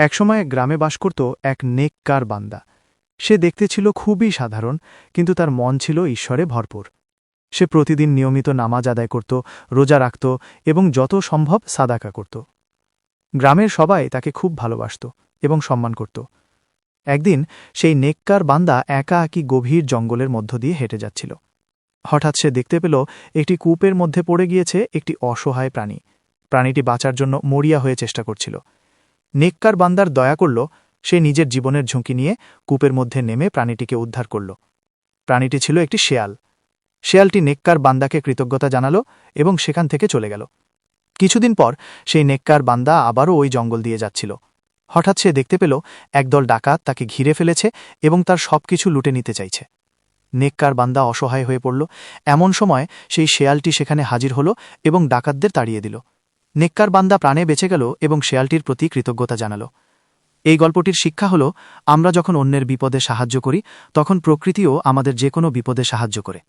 একসময় গ্রামে বাস করত এক নেককার বান্দা। সে দেখতে ছিল খুবই সাধারণ, কিন্তু তার মন ছিল ঈশ্বরে ভরপুর। সে প্রতিদিন নিয়মিত নামাজ আদায় করত, রোজা রাখত এবং যত সম্ভব সাদাকা করত। গ্রামের সবাই তাকে খুব ভালোবাসত এবং সম্মান করত। একদিন সেই নেককার বান্দা একাকী গভীর জঙ্গলের মধ্য দিয়ে হেঁটে যাচ্ছিল। হঠাৎ সে দেখতে পেল একটি কূপের মধ্যে পড়ে গিয়েছে একটি অসহায় প্রাণী। প্রাণীটি বাঁচার জন্য মরিয়া হয়ে চেষ্টা করছিল। নেককার বান্দার দয়া করল, সে নিজের জীবনের ঝুঁকি নিয়ে কূপের মধ্যে নেমে প্রাণীটিকে উদ্ধার করল। প্রাণীটি ছিল একটি শেয়াল। শেয়ালটি নেককার বান্দাকে কৃতজ্ঞতা জানাল এবং সেখান থেকে চলে গেল। কিছুদিন পর সেই নেককার বান্দা আবারও ওই জঙ্গল দিয়ে যাচ্ছিল। হঠাৎ সে দেখতে পেল একদল ডাকাত তাকে ঘিরে ফেলেছে এবং তার সবকিছু লুটে নিতে চাইছে। নেককার বান্দা অসহায় হয়ে পড়ল। এমন সময় সেই শেয়ালটি সেখানে হাজির হল এবং ডাকাতদের তাড়িয়ে দিল। নেককার বান্দা প্রাণে বেঁচে গেল এবং শেয়ালটির প্রতি কৃতজ্ঞতা জানাল। এই গল্পটির শিক্ষা হল, আমরা যখন অন্যের বিপদে সাহায্য করি, তখন প্রকৃতিও আমাদের যে কোনো বিপদে সাহায্য করে।